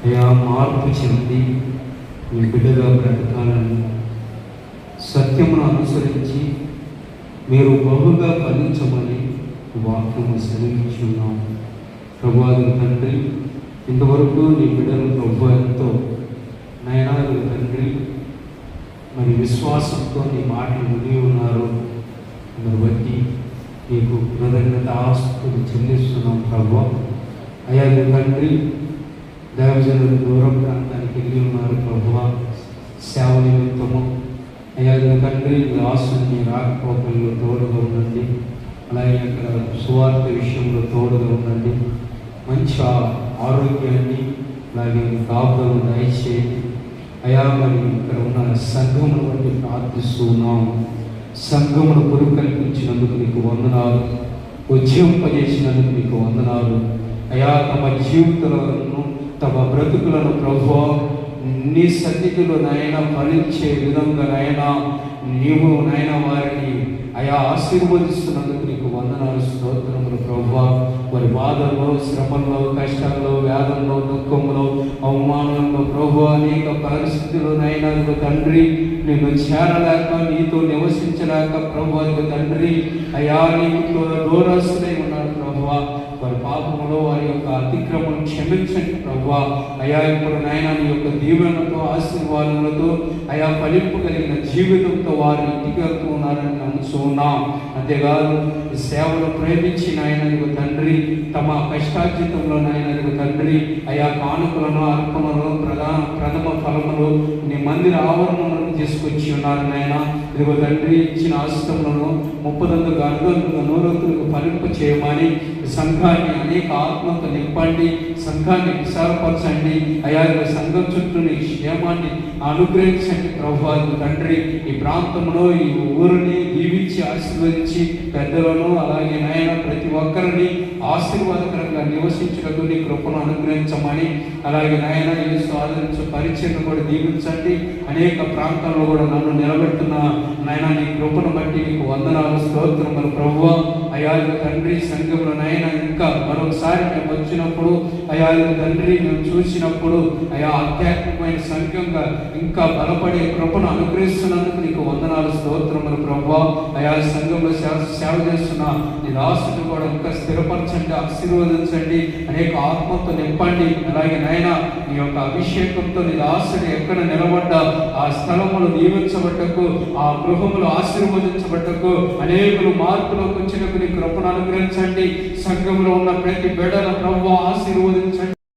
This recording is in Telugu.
అయా మార్పు చెంది మీ బిడ్డగా బ్రతకాలని, సత్యమును అనుసరించి మీరు బహుగా ఫలించమని వాక్యము సెలవించున్నాం. ప్రభువాది తండ్రి, ఇంతవరకు నీ బిడ్డలు ప్రభు ఎంతో నయనాలు తండ్రి మరి విశ్వాసంతో నీ మాటలు విని ఉన్నారు. అందును బట్టి నీకు కృతజ్ఞత ఆస్తులు చెల్లిస్తున్నాం ప్రభు. అయ్యా తండ్రి, దైవజనులు దూర ప్రాంతానికి వెళ్ళి ఉన్నారు ప్రభు, సేవ నిమిత్తము. అయ్యా తండ్రి, దాసుని రాకపోకల్లో తోడుగా ఉండండి. అలాగే అక్కడ సువార్త విషయంలో తోడుగా ఉండండి. మంచి ఆరోగ్యాన్ని అలాగే కాపుదలను దయచేయండి. అయా మరి ఇక్కడ ఉన్న సంఘమును బట్టి ప్రార్థిస్తున్నాము. సంఘమును పురుకల్పించినందుకు నీకు వందనాలు, ఉజ్జింపజేసినందుకు నీకు వందనాలు. అయా తమ జీవితాలను తమ బ్రతుకులను ప్రభువా నీ సన్నిధిలో నాయన ఫలించే విధంగా నాయన నీవు నాయన వారిని అయా ఆశీర్వదిస్తున్నందుకు నీకు వందనాలు, స్తోత్రములు ప్రభువా. వారి బాధల్లో, శ్రమల్లో, కష్టాల్లో, వేదనలో, దుఃఖంలో, అవమానంలో ప్రభువా అనేక పరిస్థితుల్లో నాయన తండ్రి నిన్ను చేరలేక, నీతో నివసించలేక ప్రభువా తండ్రి అయా నీకు దూరస్తులై ఉన్నారు ప్రభువా. వారి పాపములో వారి యొక్క అతిక్రమం క్షమించండి ప్రభువా. అయా ఇప్పుడు నాయన నీ యొక్క దీవెనలతో, ఆశీర్వాదములతో అయా ఫలింపు కలిగిన జీవితంతో వారి ఇంటికి వెళ్తూ ఉన్నారని నమ్ముతున్నాం. అంతేకాదు ఈ సేవలు ప్రేమించి నాయన తండ్రి తమ కష్టార్జితంలో నాయన తండ్రి అయా కానుకలను, అర్పణలను, ప్రథమ ఫలములు నీ మందిర ఆవరణలను తీసుకొచ్చి ఉన్నారు నాయన. ఇదిగో తండ్రి ఇచ్చిన ఆశితములను 30 అర్ధంతులుగా 100 ఫలింప చేయమని సంఘాన్ని అనేక ఆత్మతో నింపండి, సంఘాన్ని విశాలపరచండి. అయా సంఘం చుట్టూ నీ క్షేమాన్ని అనుగ్రహించండి ప్రభువా తండ్రి. ఈ ప్రాంతంలో ఈ ఊరిని దీవించి ఆశీర్వదించి పెద్దలను అలాగే నాయన ప్రతి ఒక్కరిని ఆశీర్వాదకరంగా నివసించుటకు నీ కృపను అనుగ్రహించమని, అలాగే నాయన యేసు ఆదరించే పరిచయను కూడా దీవించండి. అనేక ప్రాంతాల్లో కూడా నన్ను నిలబెడుతున్న నాయన నీ కృపను బట్టి నీకు వందనాలు, స్తోత్రములు ప్రభువా. అయా తండ్రి సంఘంలో నాయన ఇంకా మరొకసారి మేము వచ్చినప్పుడు అయా తండ్రి మేము చూసినప్పుడు అయా ఆధ్యాత్మికమైన సంఘంగా ఇంకా బలపడే కృపను అనుగ్రహిస్తున్నందుకు నీకు వందనాలు, స్తోత్రములు ప్రభువా. అయా సంఘంలో సేవ చేస్తున్న నీ దాసుని కూడా ఇంకా స్థిరపరచండి, ఆశీర్వదించండి, అనేక ఆత్మతో నింపండి. అలాగే నాయన నీ యొక్క అభిషేకంతో నీ దాసుడు ఎక్కడ నిలబడ్డా ఆ స్థలములు దీవించబట్టకు, ఆ గృహములు ఆశీర్వదించబట్టకు, అనేకులు మార్పులోకి వచ్చినకు నీ కృపను అనుగ్రహించండి. సంఘంలో ఉన్న ప్రతి బిడ్డల ప్రభువా ఆశీర్వదించండి.